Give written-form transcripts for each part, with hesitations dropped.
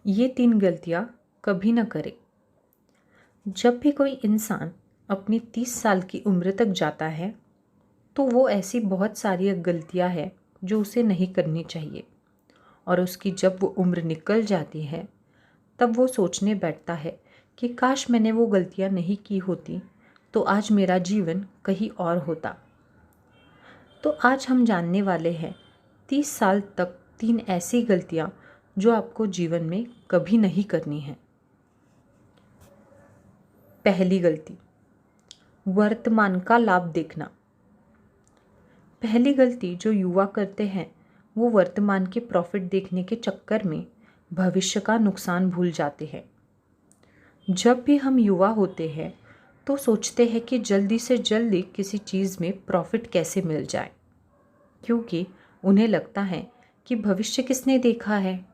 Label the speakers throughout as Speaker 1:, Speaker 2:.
Speaker 1: ये 3 गलतियाँ कभी न करें। जब भी कोई इंसान अपनी 30 साल की उम्र तक जाता है तो वो ऐसी बहुत सारी गलतियाँ हैं जो उसे नहीं करनी चाहिए, और उसकी जब वो उम्र निकल जाती है तब वो सोचने बैठता है कि काश मैंने वो गलतियाँ नहीं की होती तो आज मेरा जीवन कहीं और होता। तो आज हम जानने वाले हैं 30 साल तक 3 ऐसी गलतियाँ जो आपको जीवन में कभी नहीं करनी है। पहली गलती, वर्तमान का लाभ देखना। पहली गलती जो युवा करते हैं वो वर्तमान के प्रॉफिट देखने के चक्कर में भविष्य का नुकसान भूल जाते हैं। जब भी हम युवा होते हैं तो सोचते हैं कि जल्दी से जल्दी किसी चीज़ में प्रॉफिट कैसे मिल जाए, क्योंकि उन्हें लगता है कि भविष्य किसने देखा है,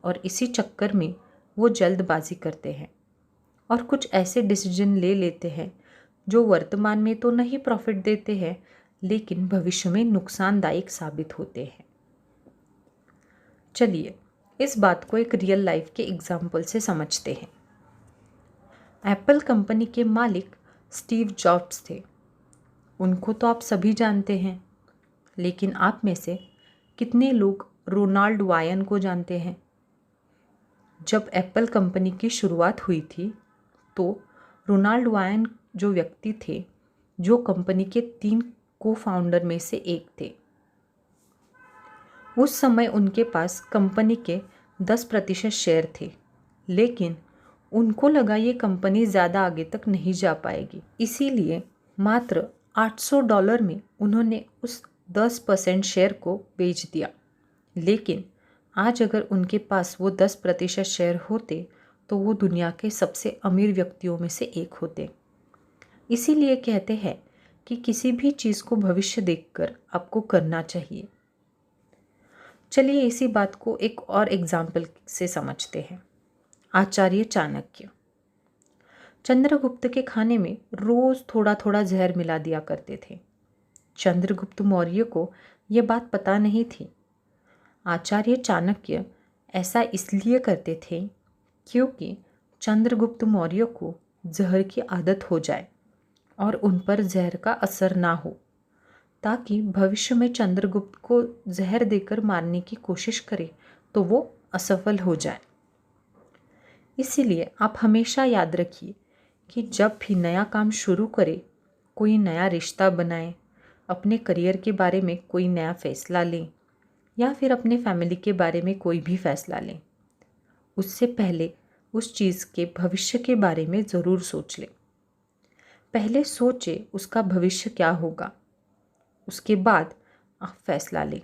Speaker 1: और इसी चक्कर में वो जल्दबाजी करते हैं और कुछ ऐसे डिसीजन ले लेते हैं जो वर्तमान में तो नहीं प्रॉफिट देते हैं लेकिन भविष्य में नुकसानदायक साबित होते हैं। चलिए इस बात को एक रियल लाइफ के एग्जाम्पल से समझते हैं। एप्पल कंपनी के मालिक स्टीव जॉब्स थे। उनको तो आप सभी जानते हैं, लेकिन आप में से कितने लोग रोनाल्ड वायन को जानते हैं? जब एप्पल कंपनी की शुरुआत हुई थी तो रोनाल्ड वायन जो व्यक्ति थे, जो कंपनी के 3 को फाउंडर में से एक थे। उस समय उनके पास कंपनी के 10% शेयर थे, लेकिन उनको लगा ये कंपनी ज़्यादा आगे तक नहीं जा पाएगी, इसीलिए मात्र $800 में उन्होंने उस 10% शेयर को बेच दिया। लेकिन आज अगर उनके पास वो 10% शेयर होते तो वो दुनिया के सबसे अमीर व्यक्तियों में से एक होते। इसीलिए कहते हैं कि किसी भी चीज़ को भविष्य देखकर आपको करना चाहिए। चलिए इसी बात को एक और एग्जाम्पल से समझते हैं। आचार्य चाणक्य चंद्रगुप्त के खाने में रोज थोड़ा थोड़ा जहर मिला दिया करते थे। चंद्रगुप्त मौर्य को यह बात पता नहीं थी। आचार्य चाणक्य ऐसा इसलिए करते थे क्योंकि चंद्रगुप्त मौर्य को जहर की आदत हो जाए और उन पर जहर का असर ना हो, ताकि भविष्य में चंद्रगुप्त को जहर देकर मारने की कोशिश करे तो वो असफल हो जाए। इसीलिए आप हमेशा याद रखिए कि जब भी नया काम शुरू करें, कोई नया रिश्ता बनाएं, अपने करियर के बारे में कोई नया फैसला लें या फिर अपने फैमिली के बारे में कोई भी फैसला लें, उससे पहले उस चीज़ के भविष्य के बारे में ज़रूर सोच लें। पहले सोचें उसका भविष्य क्या होगा, उसके बाद आप फैसला लें।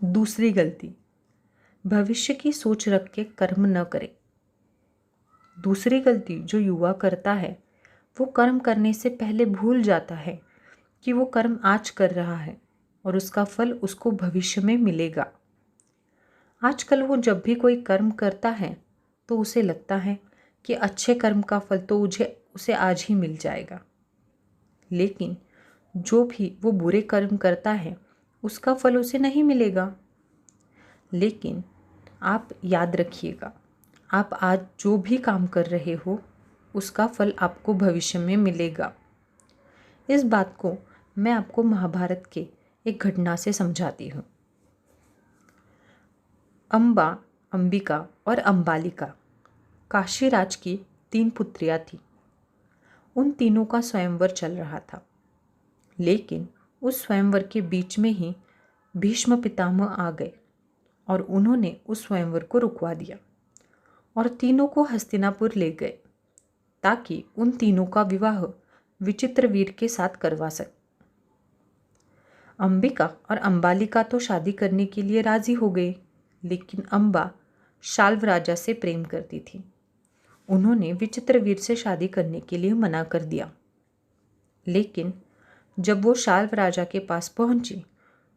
Speaker 1: दूसरी गलती, भविष्य की सोच रख के कर्म न करें। दूसरी गलती जो युवा करता है वो कर्म करने से पहले भूल जाता है कि वो कर्म आज कर रहा है और उसका फल उसको भविष्य में मिलेगा। आजकल वो जब भी कोई कर्म करता है तो उसे लगता है कि अच्छे कर्म का फल तो उसे आज ही मिल जाएगा, लेकिन जो भी वो बुरे कर्म करता है उसका फल उसे नहीं मिलेगा। लेकिन आप याद रखिएगा, आप आज जो भी काम कर रहे हो उसका फल आपको भविष्य में मिलेगा। इस बात को मैं आपको महाभारत के एक घटना से समझाती हूँ। अम्बा, अंबिका और अंबालिका काशीराज की 3 पुत्रियाँ थीं। उन तीनों का स्वयंवर चल रहा था, लेकिन उस स्वयंवर के बीच में ही भीष्म पितामह आ गए और उन्होंने उस स्वयंवर को रुकवा दिया और तीनों को हस्तिनापुर ले गए ताकि उन तीनों का विवाह विचित्रवीर के साथ करवा सके। अंबिका और अंबालिका तो शादी करने के लिए राजी हो गए, लेकिन अम्बा शाल्व राजा से प्रेम करती थी। उन्होंने विचित्रवीर से शादी करने के लिए मना कर दिया। लेकिन जब वो शाल्व राजा के पास पहुंची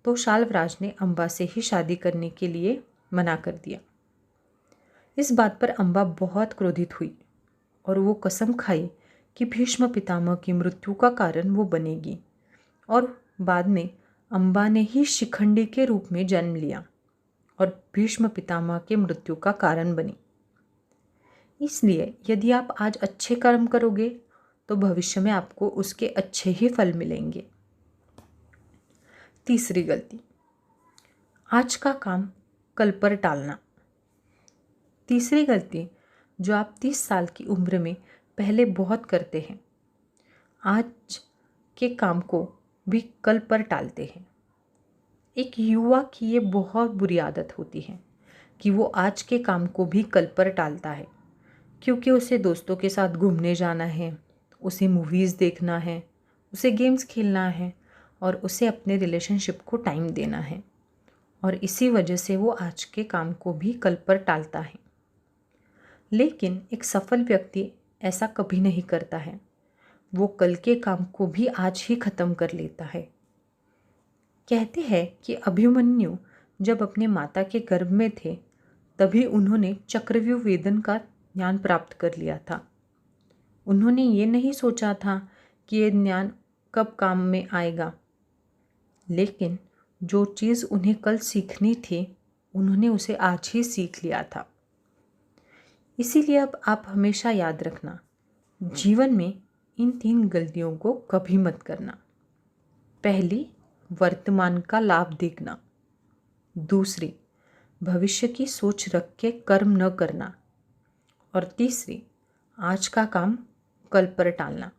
Speaker 1: तो शाल्वराज ने अम्बा से ही शादी करने के लिए मना कर दिया। इस बात पर अम्बा बहुत क्रोधित हुई और वो कसम खाई कि भीष्म पितामह की मृत्यु का कारण वो बनेगी, और बाद में अम्बा ने ही शिखंडी के रूप में जन्म लिया और भीष्म पितामह के मृत्यु का कारण बनी। इसलिए यदि आप आज अच्छे कर्म करोगे तो भविष्य में आपको उसके अच्छे ही फल मिलेंगे। तीसरी गलती, आज का काम कल पर टालना। तीसरी गलती जो आप 30 साल की उम्र में पहले बहुत करते हैं, आज के काम को भी कल पर टालते हैं। एक युवा की ये बहुत बुरी आदत होती है कि वो आज के काम को भी कल पर टालता है, क्योंकि उसे दोस्तों के साथ घूमने जाना है, उसे मूवीज़ देखना है, उसे गेम्स खेलना है और उसे अपने रिलेशनशिप को टाइम देना है, और इसी वजह से वो आज के काम को भी कल पर टालता है। लेकिन एक सफल व्यक्ति ऐसा कभी नहीं करता है। वो कल के काम को भी आज ही ख़त्म कर लेता है। कहते हैं कि अभिमन्यु जब अपने माता के गर्भ में थे तभी उन्होंने चक्रव्यूह वेदन का ज्ञान प्राप्त कर लिया था। उन्होंने ये नहीं सोचा था कि ये ज्ञान कब काम में आएगा, लेकिन जो चीज़ उन्हें कल सीखनी थी उन्होंने उसे आज ही सीख लिया था। इसीलिए अब आप हमेशा याद रखना, जीवन में इन 3 गलतियों को कभी मत करना। पहली, वर्तमान का लाभ देखना। दूसरी, भविष्य की सोच रख के कर्म न करना। और तीसरी, आज का काम कल पर टालना।